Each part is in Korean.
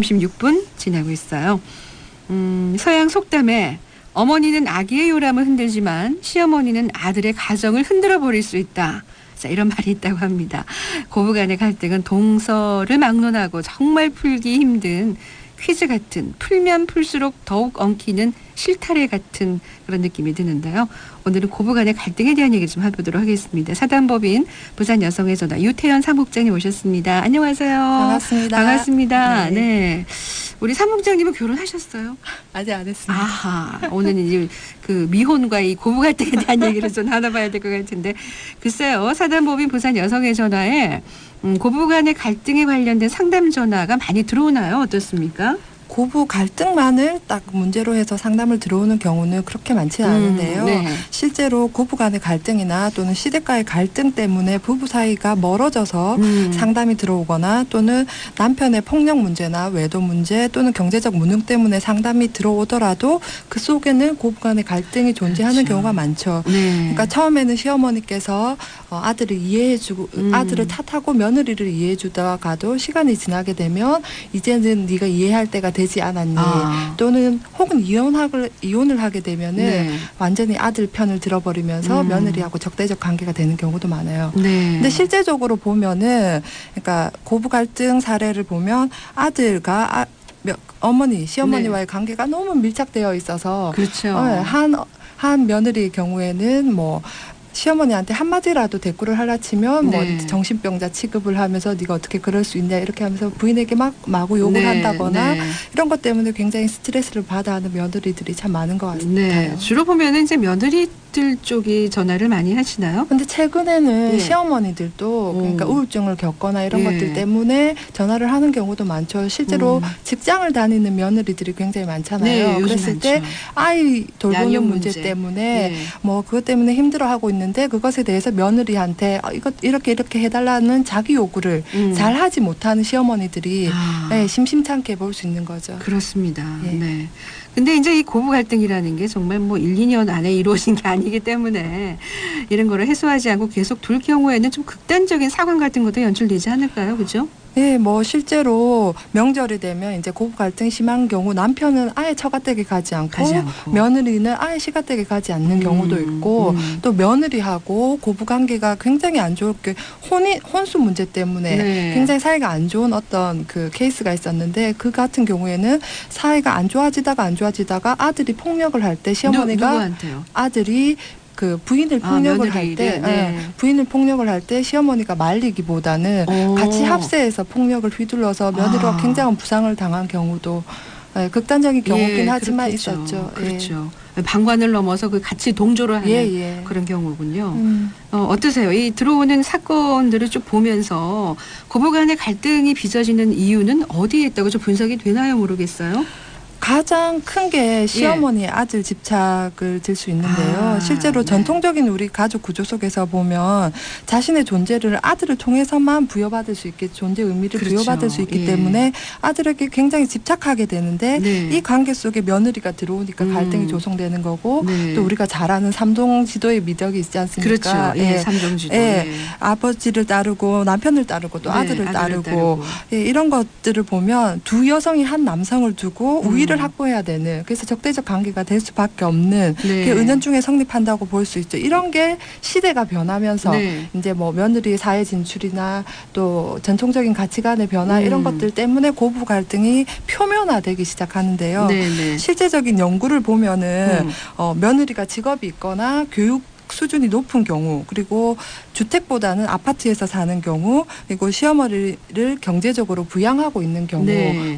36분 지나고 있어요. 서양 속담에 어머니는 아기의 요람을 흔들지만 시어머니는 아들의 가정을 흔들어 버릴 수 있다. 자, 이런 말이 있다고 합니다. 고부간의 갈등은 동서를 막론하고 정말 풀기 힘든 퀴즈 같은, 풀면 풀수록 더욱 엉키는 실타래 같은 그런 느낌이 드는데요. 오늘은 고부간의 갈등에 대한 얘기 좀 해보도록 하겠습니다. 사단법인 부산 여성의 전화 유태연 사무국장님 오셨습니다. 안녕하세요. 반갑습니다. 반갑습니다. 네. 우리 사무국장님은 결혼하셨어요? 아직 안 했습니다. 아하. 오늘은 이제 그 미혼과 이 고부 갈등에 대한 얘기를 좀 나눠봐야 될 것 같은데, 글쎄요. 사단법인 부산 여성의 전화에 고부간의 갈등에 관련된 상담 전화가 많이 들어오나요? 어떻습니까? 고부 갈등만을 딱 문제로 해서 상담을 들어오는 경우는 그렇게 많지는 않은데요. 네. 실제로 고부 간의 갈등이나 또는 시댁과의 갈등 때문에 부부 사이가 멀어져서 상담이 들어오거나 또는 남편의 폭력 문제나 외도 문제 또는 경제적 무능 때문에 상담이 들어오더라도 그 속에는 고부 간의 갈등이 존재하는 그렇죠. 경우가 많죠. 네. 그러니까 처음에는 시어머니께서 아들을 이해해주고 아들을 탓하고 며느리를 이해해주다가도 시간이 지나게 되면 이제는 네가 이해할 때가 되지 않았니? 또는 혹은 이혼을 하게 되면은 네. 완전히 아들 편을 들어버리면서 며느리하고 적대적 관계가 되는 경우도 많아요. 네. 근데 실제적으로 보면은 그러니까 고부 갈등 사례를 보면 아들과 어머니, 시어머니와의 관계가 너무 밀착되어 있어서 그렇죠. 한 며느리의 경우에는 뭐 시어머니한테 한마디라도 대꾸를 하라 치면 네. 뭐 정신병자 취급을 하면서 네가 어떻게 그럴 수 있냐 이렇게 하면서 부인에게 마구 욕을 네. 한다거나 네. 이런 것 때문에 굉장히 스트레스를 받아 하는 며느리들이 참 많은 것 같아요. 네. 주로 보면은 이제 며느리들 쪽이 전화를 많이 하시나요? 근데 최근에는 네. 시어머니들도 그러니까 우울증을 겪거나 이런 네. 것들 때문에 전화를 하는 경우도 많죠. 실제로 직장을 다니는 며느리들이 굉장히 많잖아요. 네, 요즘 그랬을 때 많죠. 아이 돌보는 양육 문제 문제. 때문에 네. 뭐 그것 때문에 힘들어하고 있는데 그것에 대해서 며느리한테 이것 이렇게 해달라는 자기 요구를 잘 하지 못하는 시어머니들이 네, 심심찮게 볼 수 있는 거죠. 그렇습니다. 예. 네. 근데 이제 이 고부 갈등이라는 게 정말 뭐 1, 2년 안에 이루어진 게 아니기 때문에 이런 거를 해소하지 않고 계속 둘 경우에는 좀 극단적인 상황 같은 것도 연출되지 않을까요? 그죠? 네, 뭐 실제로 명절이 되면 이제 고부 갈등이 심한 경우 남편은 아예 처가댁에 가지 않고 며느리는 아예 시가댁에 가지 않는 경우도 있고 또 며느리하고 고부 관계가 굉장히 안 좋을 게 혼수 문제 때문에 네. 굉장히 사이가 안 좋은 어떤 그 케이스가 있었는데 그 같은 경우에는 사이가 안 좋아지다가 아들이 폭력을 할 때 시어머니가 누구한테요? 아들이 그 부인을 폭력을 할 때, 네. 부인을 폭력을 할 때 시어머니가 말리기보다는 같이 합세해서 폭력을 휘둘러서 며느리가 굉장한 부상을 당한 경우도 극단적인 경우긴 하지만 그렇겠죠. 있었죠. 그렇죠. 방관을 넘어서 그 같이 동조를 하는 그런 경우군요. 어떠세요? 이 들어오는 사건들을 쭉 보면서 고부간의 갈등이 빚어지는 이유는 어디에 있다고 좀 분석이 되나요? 모르겠어요. 가장 큰 게 시어머니의 아들 집착을 들 수 있는데요. 실제로 전통적인 우리 가족 구조 속에서 보면 자신의 존재를 아들을 통해서만 부여받을 수 있게 존재 의미를 부여받을 수 있기 때문에 아들에게 굉장히 집착하게 되는데 이 관계 속에 며느리가 들어오니까 갈등이 조성되는 거고 또 우리가 잘 아는 삼동 지도의 미덕이 있지 않습니까? 그렇죠. 삼동 지도. 아버지를 따르고 남편을 따르고 또 아들을 따르고 이런 것들을 보면 두 여성이 한 남성을 두고 우위를 확보해야 되는 그래서 적대적 관계가 될 수밖에 없는 그게 은연중에 성립한다고 볼 수 있죠. 이런 게 시대가 변하면서 이제 뭐 며느리의 사회 진출이나 또 전통적인 가치관의 변화 이런 것들 때문에 고부 갈등이 표면화되기 시작하는데요. 실제적인 연구를 보면은 며느리가 직업이 있거나 교육 수준이 높은 경우 그리고 주택보다는 아파트에서 사는 경우 그리고 시어머니를 경제적으로 부양하고 있는 경우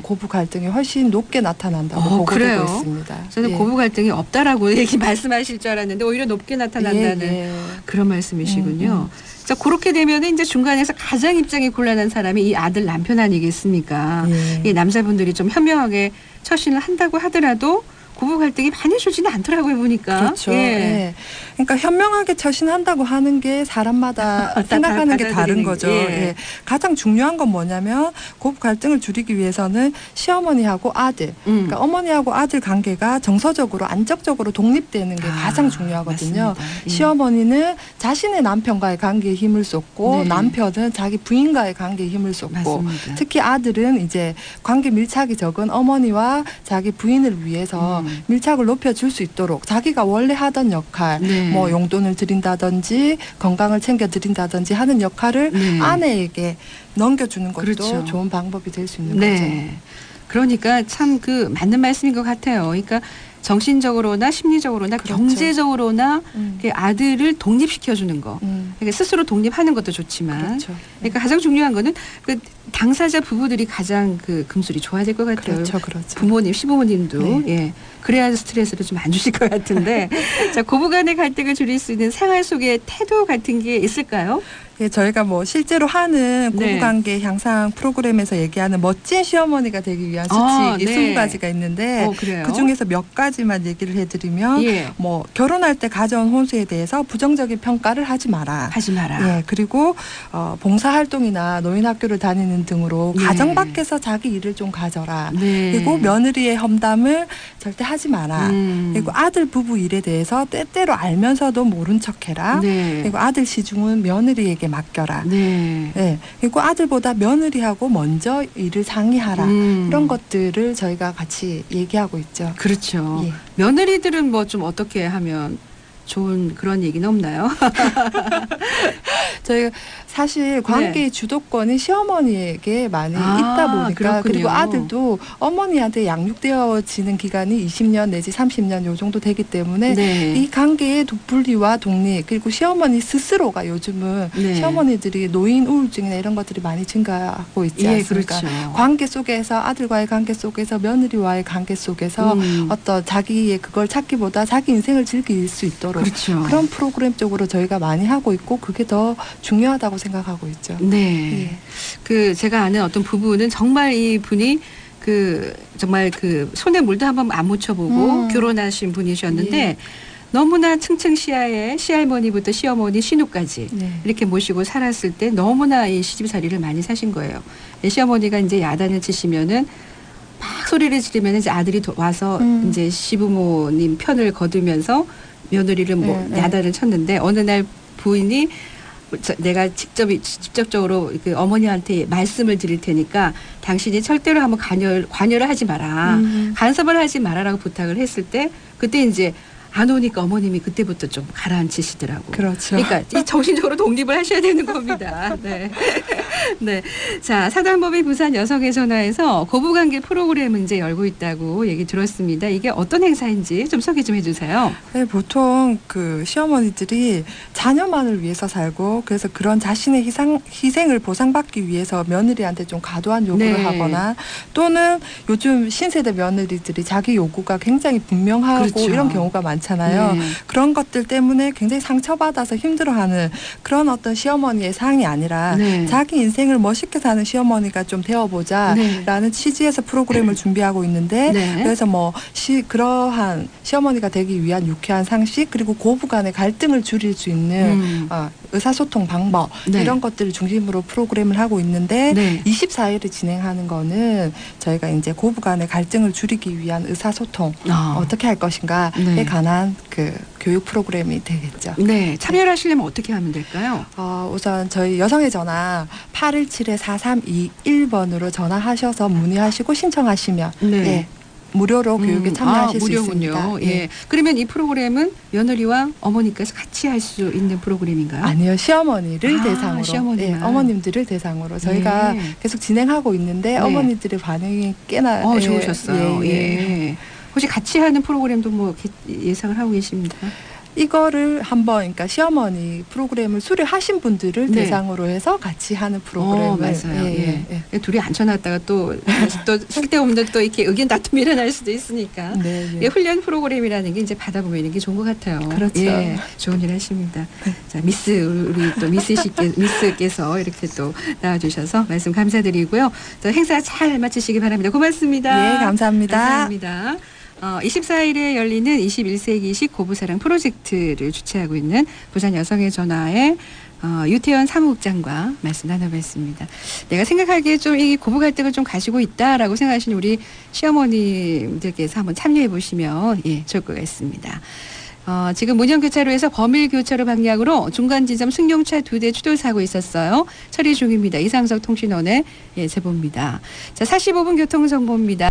고부 갈등이 훨씬 높게 나타난다고 보고되고 있습니다. 저는 고부 갈등이 없다라고 말씀하실 줄 알았는데 오히려 높게 나타난다는 그런 말씀이시군요. 자, 그렇게 되면 이제 중간에서 가장 입장이 곤란한 사람이 이 아들 남편 아니겠습니까? 이 남자분들이 좀 현명하게 처신을 한다고 하더라도 고부 갈등이 많이 좋지는 않더라고요, 보니까. 그렇죠. 예. 그러니까 현명하게 처신한다고 하는 게 사람마다 생각하는 게 다른 거죠. 예. 가장 중요한 건 뭐냐면 고부 갈등을 줄이기 위해서는 시어머니하고 아들, 그러니까 어머니하고 아들 관계가 정서적으로 안정적으로 독립되는 게 가장 중요하거든요. 시어머니는 자신의 남편과의 관계에 힘을 쏟고 남편은 자기 부인과의 관계에 힘을 쏟고 특히 아들은 이제 관계 밀착이 적은 어머니와 자기 부인을 위해서 밀착을 높여줄 수 있도록 자기가 원래 하던 역할, 뭐 용돈을 드린다든지 건강을 챙겨드린다든지 하는 역할을 아내에게 넘겨주는 것도 그렇죠. 좋은 방법이 될 수 있는 거죠. 그러니까 참 그 맞는 말씀인 것 같아요. 그러니까 정신적으로나 심리적으로나 그렇죠. 경제적으로나 아들을 독립시켜주는 거. 그러니까 스스로 독립하는 것도 좋지만. 그렇죠. 그러니까 가장 중요한 거는 그 당사자 부부들이 가장 그 금술이 좋아야 될 것 같아요. 그렇죠, 그렇죠. 부모님, 시부모님도 예. 그래야 스트레스를 좀 안 주실 것 같은데. 자, 고부간의 갈등을 줄일 수 있는 생활 속의 태도 같은 게 있을까요? 예, 저희가 뭐 실제로 하는 고부관계 향상 프로그램에서 얘기하는 멋진 시어머니가 되기 위한 수칙이 20가지가 있는데 그중에서 몇 가지만 얘기를 해드리면 뭐 결혼할 때 가져온 혼수에 대해서 부정적인 평가를 하지 마라. 예, 그리고 봉사활동이나 노인학교를 다니는 등으로 가정 밖에서 자기 일을 좀 가져라. 그리고 며느리의 험담을 절대 하지 마라. 그리고 아들 부부 일에 대해서 때때로 알면서도 모른 척해라. 그리고 아들 시중은 며느리에게 맡겨라. 그리고 아들보다 며느리하고 먼저 일을 상의하라. 이런 것들을 저희가 같이 얘기하고 있죠. 그렇죠. 며느리들은 뭐 좀 어떻게 하면 좋은 그런 얘기는 없나요? 저희가 사실 관계의 주도권이 시어머니에게 많이 있다 보니까 그렇군요. 그리고 아들도 어머니한테 양육되어지는 기간이 20년 내지 30년 요 정도 되기 때문에 이 관계의 분리와 독립 그리고 시어머니 스스로가 요즘은 시어머니들이 노인 우울증이나 이런 것들이 많이 증가하고 있지 않습니까? 그렇죠. 관계 속에서 아들과의 관계 속에서 며느리와의 관계 속에서 어떤 자기의 그걸 찾기보다 자기 인생을 즐길 수 있도록 그렇죠. 그런 프로그램 쪽으로 저희가 많이 하고 있고 그게 더 중요하다고 생각하고 있죠. 그 제가 아는 어떤 부부는 정말 이 분이 그 정말 그 손에 물도 한번 안 묻혀보고 결혼하신 분이셨는데 너무나 층층시야에 시할머니부터 시어머니 시누까지 이렇게 모시고 살았을 때 너무나 이 시집살이를 많이 사신 거예요. 시어머니가 이제 야단을 치시면은 막 소리를 지르면 이제 아들이 와서 이제 시부모님 편을 거두면서 며느리를 뭐 야단을 쳤는데 어느 날 부인이 내가 직접적으로 그 어머니한테 말씀을 드릴 테니까 당신이 절대로 한번 관여를 하지 마라. 간섭을 하지 마라라고 부탁을 했을 때 그때 이제 안 오니까 어머님이 그때부터 좀 가라앉히시더라고. 그렇죠. 그러니까 이 정신적으로 독립을 하셔야 되는 겁니다. 네. 자, 사단법인 부산 여성의 전화에서 고부관계 프로그램을 이제 열고 있다고 얘기 들었습니다. 이게 어떤 행사인지 좀 소개 좀 해주세요. 네, 보통 그 시어머니들이 자녀만을 위해서 살고 그래서 그런 자신의 희생을 보상받기 위해서 며느리한테 좀 과도한 요구를 하거나 또는 요즘 신세대 며느리들이 자기 요구가 굉장히 분명하고 그렇죠. 이런 경우가 많잖아요. 그런 것들 때문에 굉장히 상처받아서 힘들어하는 그런 어떤 시어머니의 상이 아니라 자기 인생을 멋있게 사는 시어머니가 좀 되어보자라는 취지에서 프로그램을 준비하고 있는데 그래서 뭐 그러한 시어머니가 되기 위한 유쾌한 상식 그리고 고부 간의 갈등을 줄일 수 있는 의사소통 방법 이런 것들을 중심으로 프로그램을 하고 있는데 24일을 진행하는 거는 저희가 이제 고부 간의 갈등을 줄이기 위한 의사소통 어떻게 할 것인가에 관한 그 교육 프로그램이 되겠죠. 네, 참여를 하시려면 어떻게 하면 될까요? 우선 저희 여성의 전화 817-4321번으로 전화하셔서 문의하시고 신청하시면 무료로 교육에 참여하실 수 있습니다. 그러면 이 프로그램은 며느리와 어머니께서 같이 할 수 있는 프로그램인가요? 아니요. 시어머니를 대상으로. 어머님들을 대상으로. 저희가 계속 진행하고 있는데 어머니들의 반응이 꽤나 좋으셨어요. 혹시 같이 하는 프로그램도 뭐 예상을 하고 계십니까? 이거를 한번 그러니까 시어머니 프로그램을 수료하신 분들을 대상으로 해서 같이 하는 프로그램을 맞아요. 둘이 앉혀놨다가 또 쓸데없는 또 이렇게 의견 다툼이 일어날 수도 있으니까 훈련 프로그램이라는 게 이제 받아보면 이런 게 좋은 것 같아요. 그렇죠. 좋은 일 하십니다. 자, 우리 또 미스께서 이렇게 또 나와주셔서 말씀 감사드리고요. 또 행사 잘 마치시기 바랍니다. 고맙습니다. 감사합니다. 감사합니다. 24일에 열리는 21세기식 고부사랑 프로젝트를 주최하고 있는 부산 여성의 전화의 유태연 사무국장과 말씀 나눠봤습니다. 내가 생각하기에 좀 이 고부 갈등을 좀 가지고 있다라고 생각하시는 우리 시어머님들께서 한번 참여해 보시면 좋을 것 같습니다. 지금 문현교차로에서 범일교차로 방향으로 중간지점 승용차 2대 추돌 사고 있었어요. 처리 중입니다. 이상석 통신원의 제보입니다. 자, 45분 교통정보입니다.